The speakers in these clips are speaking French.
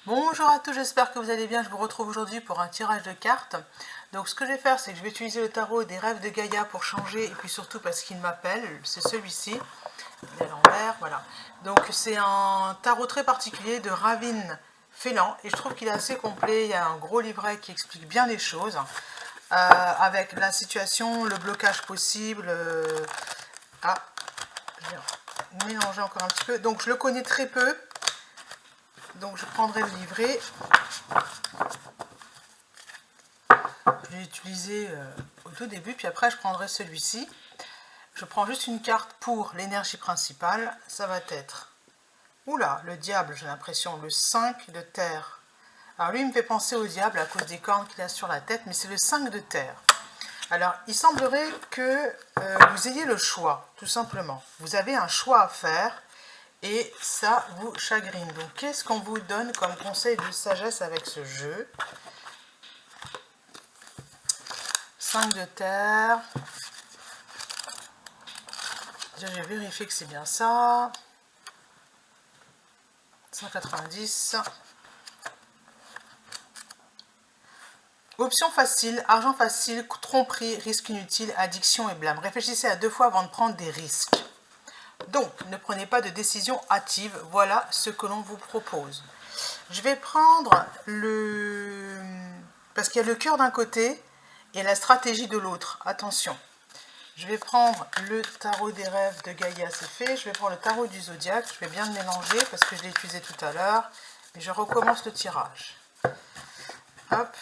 Bonjour à tous, j'espère que vous allez bien. Je vous retrouve aujourd'hui pour un tirage de cartes. Donc ce que je vais faire, c'est que je vais utiliser le tarot des rêves de Gaïa pour changer, et puis surtout parce qu'il m'appelle, c'est celui-ci, il est à l'envers, voilà. Donc c'est un tarot très particulier de Ravin Félan, et je trouve qu'il est assez complet. Il y a un gros livret qui explique bien les choses, avec la situation, le blocage possible. Ah, je vais mélanger encore un petit peu. Donc je le connais très peu. Donc je prendrai le livret. Je l'ai utilisé au tout début, puis après je prendrai celui-ci. Je prends juste une carte pour l'énergie principale. Ça va être, oula, le diable, j'ai l'impression, le 5 de terre. Alors lui, il me fait penser au diable à cause des cornes qu'il a sur la tête, mais c'est le 5 de terre. Alors, il semblerait que vous ayez le choix, tout simplement. Vous avez un choix à faire. Et ça vous chagrine. Donc, qu'est-ce qu'on vous donne comme conseil de sagesse avec ce jeu? 5 de terre. Déjà, j'ai vérifié que c'est bien ça. 190. Option facile, argent facile, tromperie, risque inutile, addiction et blâme. Réfléchissez à 2 fois avant de prendre des risques. Donc, ne prenez pas de décision hâtive. Voilà ce que l'on vous propose. Je vais prendre le... Parce qu'il y a le cœur d'un côté et la stratégie de l'autre. Attention. Je vais prendre le tarot des rêves de Gaïa, c'est fait. Je vais prendre le tarot du zodiaque. Je vais bien le mélanger parce que je l'ai utilisé tout à l'heure. Et je recommence le tirage. Hop.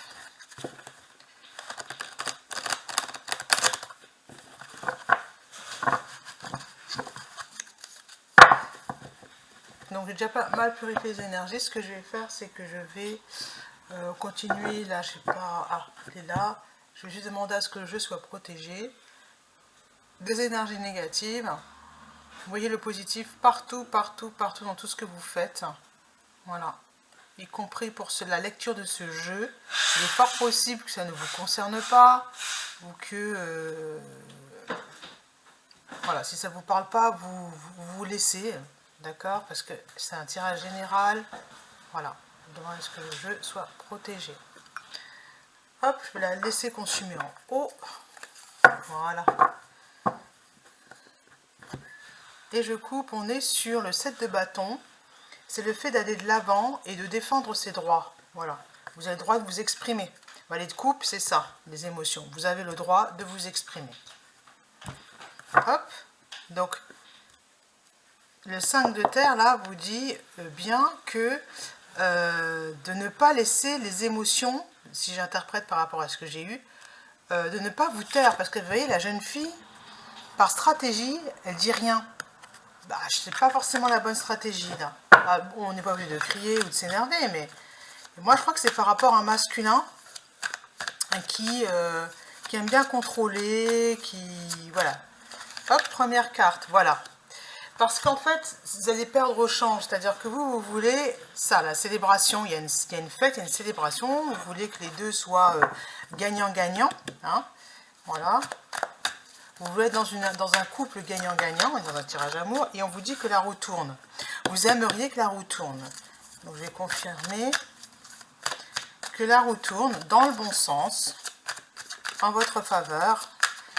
Donc j'ai déjà pas mal purifié les énergies. Ce que je vais faire, c'est que je vais continuer. Là, je sais pas. Ah, il est là. Je vais juste demander à ce que le jeu soit protégé des énergies négatives. Vous voyez le positif partout, partout, partout dans tout ce que vous faites. Voilà. Y compris pour la lecture de ce jeu. Il est fort possible que ça ne vous concerne pas. Ou que... voilà, si ça ne vous parle pas, vous laissez. D'accord? Parce que c'est un tirage général. Voilà. Je demande à ce que le jeu soit protégé. Hop, je vais la laisser consumer en haut. Voilà. Et je coupe, on est sur le 7 de bâton. C'est le fait d'aller de l'avant et de défendre ses droits. Voilà. Vous avez le droit de vous exprimer. Valet de coupe, c'est ça, les émotions. Vous avez le droit de vous exprimer. Hop. Donc, le 5 de terre, là, vous dit bien que de ne pas laisser les émotions, si j'interprète par rapport à ce que j'ai eu, de ne pas vous taire. Parce que vous voyez, la jeune fille, par stratégie, elle dit rien. Bah, je sais pas forcément la bonne stratégie, là. Ah, bon, on n'est pas obligé de crier ou de s'énerver, mais moi, je crois que c'est par rapport à un masculin qui aime bien contrôler, qui... Voilà. Hop, première carte, voilà. Parce qu'en fait, vous allez perdre au change, c'est-à-dire que vous voulez ça, la célébration, il y a une fête, il y a une célébration, vous voulez que les deux soient gagnant-gagnant, hein, voilà. Vous voulez être dans un couple gagnant-gagnant, dans un tirage amour, et on vous dit que la roue tourne. Vous aimeriez que la roue tourne. Donc je vais confirmer que la roue tourne dans le bon sens, en votre faveur.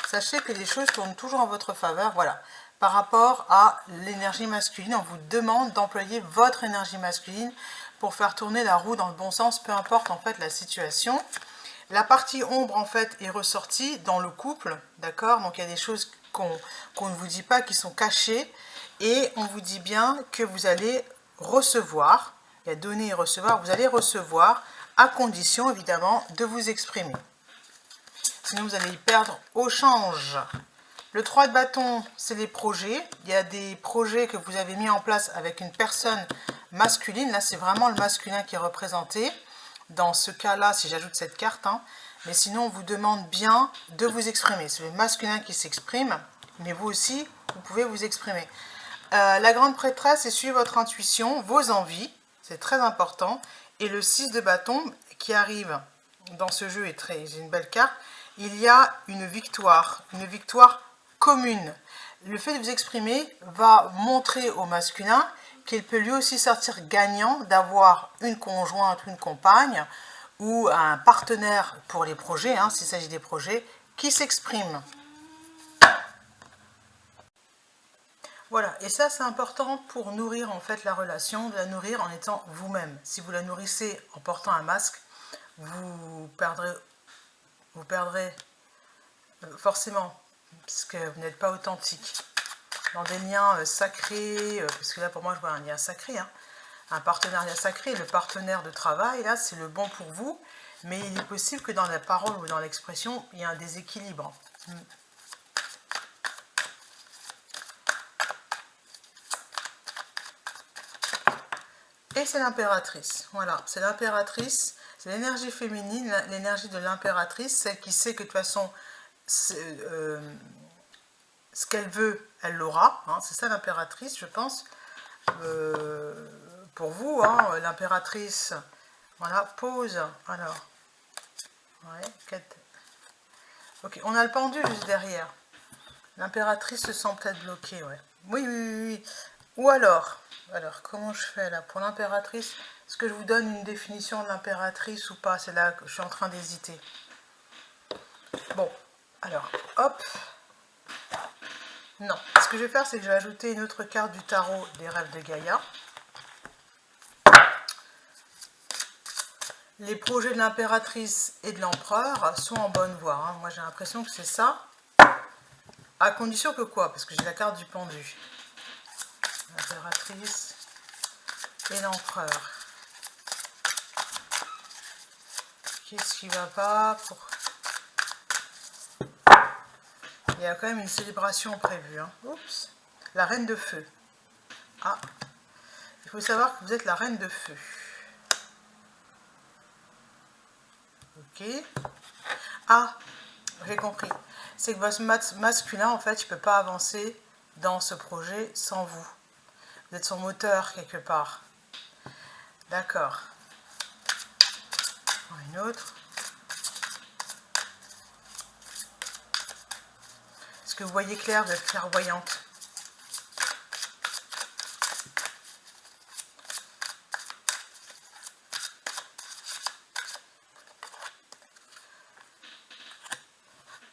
Sachez que les choses tournent toujours en votre faveur, voilà. Par rapport à l'énergie masculine, on vous demande d'employer votre énergie masculine pour faire tourner la roue dans le bon sens, peu importe en fait la situation. La partie ombre, en fait, est ressortie dans le couple, d'accord? Donc, il y a des choses qu'on ne vous dit pas, qui sont cachées. Et on vous dit bien que vous allez recevoir, il y a donner et recevoir, vous allez recevoir, à condition, évidemment, de vous exprimer. Sinon, vous allez y perdre au change. Le 3 de bâton, c'est les projets. Il y a des projets que vous avez mis en place avec une personne masculine. Là, c'est vraiment le masculin qui est représenté. Dans ce cas-là, si j'ajoute cette carte, hein, mais sinon on vous demande bien de vous exprimer. C'est le masculin qui s'exprime, mais vous aussi, vous pouvez vous exprimer. La grande prêtresse, c'est suivre votre intuition, vos envies, c'est très important. Et le 6 de bâton qui arrive dans ce jeu est une belle carte. Il y a une victoire commune. Le fait de vous exprimer va montrer au masculin qu'il peut lui aussi sortir gagnant d'avoir une conjointe ou une compagne ou un partenaire pour les projets, hein, s'il s'agit des projets, qui s'exprime. Voilà, et ça c'est important pour nourrir en fait la relation, de la nourrir en étant vous-même. Si vous la nourrissez en portant un masque, vous perdrez forcément, parce que vous n'êtes pas authentique. Dans des liens sacrés, parce que là pour moi je vois un lien sacré, hein, un partenariat sacré, le partenaire de travail, là c'est le bon pour vous, mais il est possible que dans la parole ou dans l'expression, il y ait un déséquilibre. Et c'est l'impératrice, voilà, c'est l'impératrice, c'est l'énergie féminine, l'énergie de l'impératrice, celle qui sait que de toute façon, ce qu'elle veut, elle l'aura, hein, c'est ça l'impératrice, je pense. Pour vous, hein, l'impératrice, voilà, pause, alors, ouais, ok, on a le pendu juste derrière, l'impératrice se sent peut-être bloquée, ouais, oui, ou alors, comment je fais là, pour l'impératrice, est-ce que je vous donne une définition de l'impératrice ou pas, c'est là que je suis en train d'hésiter, bon, alors, hop, non, ce que je vais faire, c'est que je vais ajouter une autre carte du tarot des rêves de Gaïa. Les projets de l'impératrice et de l'empereur sont en bonne voie. Hein. Moi, j'ai l'impression que c'est ça. À condition que quoi? Parce que j'ai la carte du pendu. L'impératrice et l'empereur. Qu'est-ce qui va pas pour... Il y a quand même une célébration prévue. Hein. Oups. La reine de feu. Ah. Il faut savoir que vous êtes la reine de feu. Ok. Ah, j'ai compris. C'est que votre masculin, en fait, il ne peut pas avancer dans ce projet sans vous. Vous êtes son moteur, quelque part. D'accord. Une autre. Est-ce que vous voyez clair, vous êtes clairvoyante?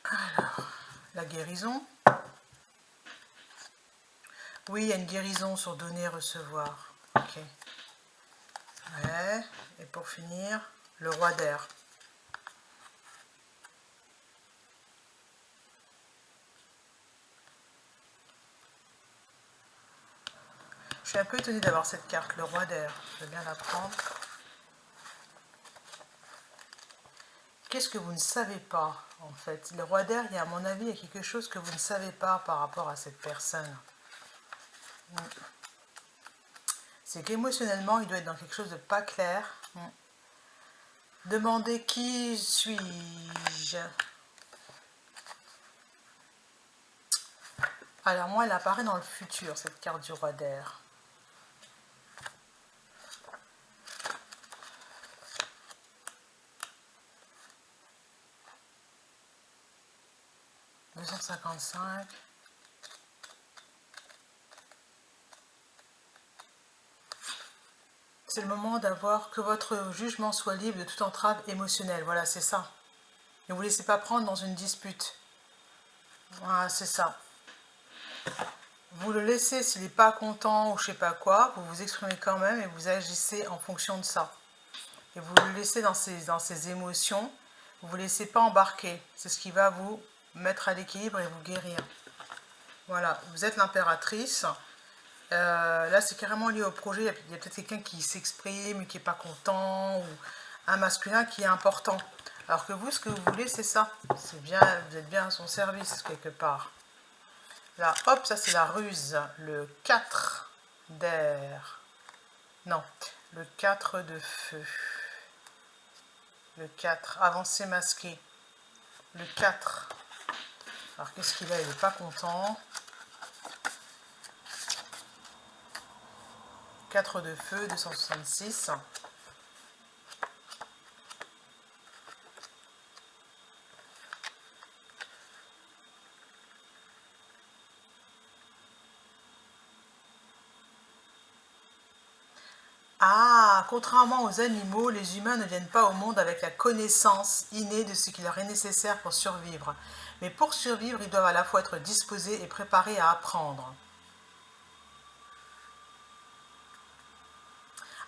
Alors, la guérison. Oui, il y a une guérison sur donner et recevoir. Ok. Ouais. Et pour finir, le roi d'air. Je suis un peu étonnée d'avoir cette carte, le roi d'air. Je vais bien la prendre. Qu'est-ce que vous ne savez pas, en fait? Le roi d'air, il y a, à mon avis, il y a quelque chose que vous ne savez pas par rapport à cette personne. C'est qu'émotionnellement, il doit être dans quelque chose de pas clair. Demandez qui suis-je? Alors moi, elle apparaît dans le futur, cette carte du roi d'air. « 255. C'est le moment d'avoir que votre jugement soit libre de toute entrave émotionnelle. Voilà, c'est ça. Ne vous laissez pas prendre dans une dispute. Voilà, c'est ça. Vous le laissez, s'il n'est pas content ou je sais pas quoi, vous vous exprimez quand même et vous agissez en fonction de ça. Et vous le laissez dans ses émotions, vous ne vous laissez pas embarquer. C'est ce qui va vous mettre à l'équilibre et vous guérir. Voilà, vous êtes l'impératrice. Là, c'est carrément lié au projet. Il y a peut-être quelqu'un qui s'exprime, qui n'est pas content, ou un masculin qui est important. Alors que vous, ce que vous voulez, c'est ça. C'est bien, vous êtes bien à son service, quelque part. Là, hop, ça c'est la ruse. Le 4 d'air. Non, le 4 de feu. Le 4, avancé masqué. Le 4. Alors qu'est-ce qu'il a? Il n'est pas content. 4 de feu, 266. contrairement aux animaux, les humains ne viennent pas au monde avec la connaissance innée de ce qui leur est nécessaire pour survivre. Mais pour survivre, ils doivent à la fois être disposés et préparés à apprendre.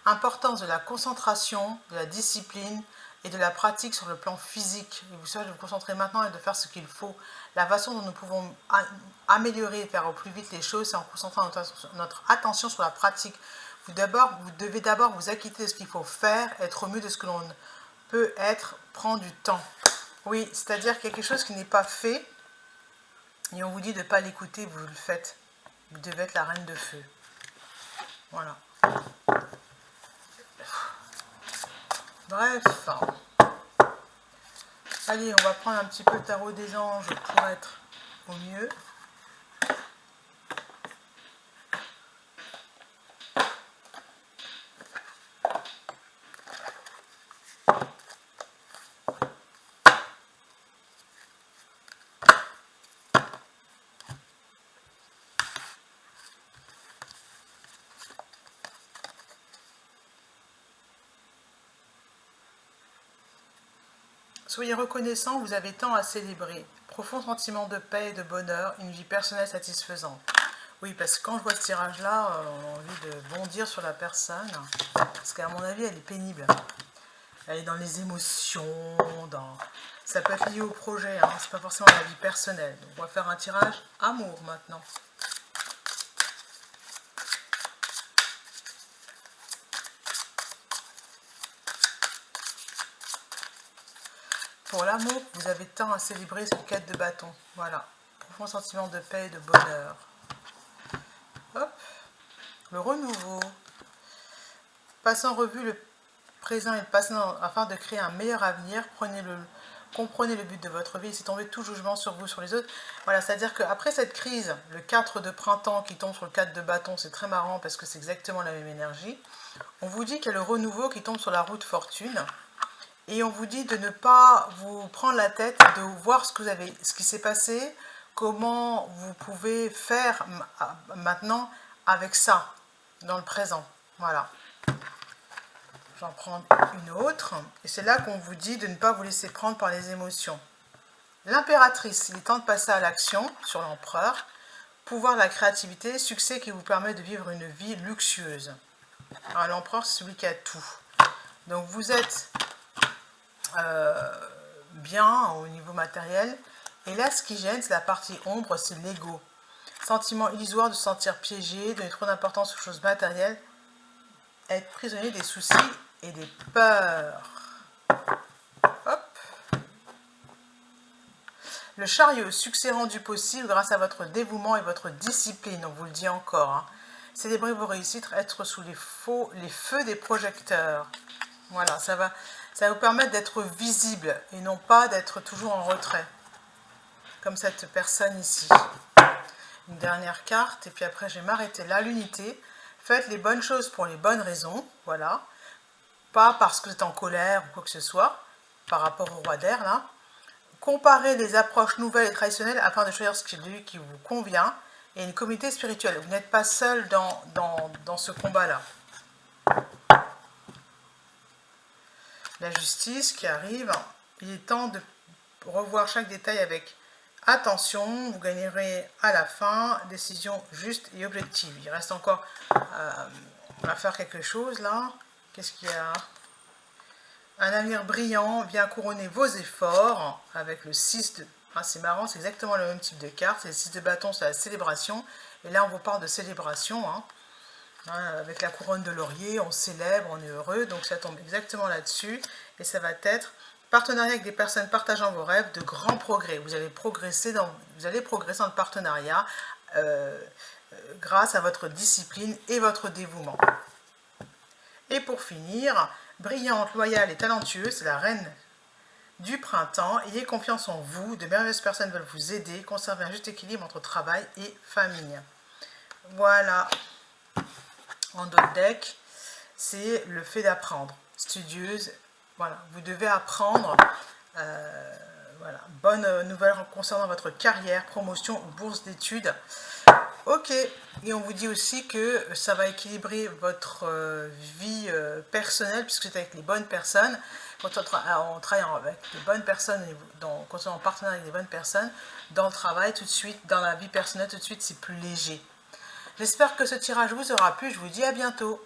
Importance de la concentration, de la discipline et de la pratique sur le plan physique. Et vous savez, de vous concentrer maintenant et de faire ce qu'il faut. La façon dont nous pouvons améliorer et faire au plus vite les choses, c'est en concentrant notre attention sur la pratique. Vous devez d'abord vous acquitter de ce qu'il faut faire, être au mieux de ce que l'on peut être, prend du temps. Oui, c'est-à-dire quelque chose qui n'est pas fait, et on vous dit de ne pas l'écouter, vous le faites. Vous devez être la reine de feu. Voilà. Bref. Allez, on va prendre un petit peu le tarot des anges pour être au mieux. Soyez reconnaissant, vous avez tant à célébrer. Profond sentiment de paix et de bonheur, une vie personnelle satisfaisante. Oui, parce que quand je vois ce tirage-là, on a envie de bondir sur la personne. Parce qu'à mon avis, elle est pénible. Elle est dans les émotions, ça peut être lié au projet, hein, c'est pas forcément la vie personnelle. Donc, on va faire un tirage amour maintenant. Pour l'amour, vous avez tant à célébrer sur le 4 de bâton. Voilà. Profond sentiment de paix et de bonheur. Hop. Le renouveau. Passez en revue le présent et le passé afin de créer un meilleur avenir. Comprenez le but de votre vie. C'est tomber tout jugement sur vous, sur les autres. Voilà, c'est-à-dire qu'après cette crise, le 4 de printemps qui tombe sur le 4 de bâton, c'est très marrant parce que c'est exactement la même énergie. On vous dit qu'il y a le renouveau qui tombe sur la roue de fortune. Et on vous dit de ne pas vous prendre la tête, de voir ce qui s'est passé, comment vous pouvez faire maintenant avec ça, dans le présent. Voilà. J'en prends une autre. Et c'est là qu'on vous dit de ne pas vous laisser prendre par les émotions. L'impératrice, il est temps de passer à l'action sur l'empereur. Pouvoir de la créativité, succès qui vous permet de vivre une vie luxueuse. Alors l'empereur, c'est celui qui a tout. Donc vous êtes bien au niveau matériel. Et là, ce qui gêne, c'est la partie ombre, c'est l'ego. Sentiment illusoire de se sentir piégé, donner trop d'importance aux choses matérielles, être prisonnier des soucis et des peurs. Hop. Le chariot, succès rendu possible grâce à votre dévouement et votre discipline, on vous le dit encore. Hein. Célébrez vos réussites, être sous les feux des projecteurs. Voilà, ça va vous permettre d'être visible et non pas d'être toujours en retrait, comme cette personne ici. Une dernière carte, et puis après je vais m'arrêter là, l'unité. Faites les bonnes choses pour les bonnes raisons, voilà. Pas parce que vous êtes en colère ou quoi que ce soit, par rapport au roi d'air, là. Comparez les approches nouvelles et traditionnelles afin de choisir celui qui vous convient. Et une communauté spirituelle. Vous n'êtes pas seul dans ce combat-là. La justice qui arrive, il est temps de revoir chaque détail avec attention, vous gagnerez à la fin, décision juste et objective. Il reste encore à faire quelque chose là. Qu'est-ce qu'il y a? Un avenir brillant vient couronner vos efforts avec le 6 de... Ah, c'est marrant, c'est exactement le même type de carte. C'est le 6 de bâton, c'est la célébration. Et là, on vous parle de célébration, hein. Avec la couronne de laurier, on célèbre, on est heureux, donc ça tombe exactement là-dessus, et ça va être partenariat avec des personnes partageant vos rêves, de grands progrès. Vous allez progresser dans le partenariat grâce à votre discipline et votre dévouement. Et pour finir, brillante, loyale et talentueuse, c'est la reine du printemps. Ayez confiance en vous, de merveilleuses personnes veulent vous aider, conservez un juste équilibre entre travail et famille. Voilà. En d'autres decks, c'est le fait d'apprendre. Studieuse, voilà, vous devez apprendre. Voilà, bonne nouvelle concernant votre carrière, promotion ou bourse d'études. Ok, et on vous dit aussi que ça va équilibrer votre vie personnelle, puisque c'est avec les bonnes personnes. Quand on travaille avec les bonnes personnes, quand on est en partenariat avec les bonnes personnes, dans le travail tout de suite, dans la vie personnelle tout de suite, c'est plus léger. J'espère que ce tirage vous aura plu, je vous dis à bientôt.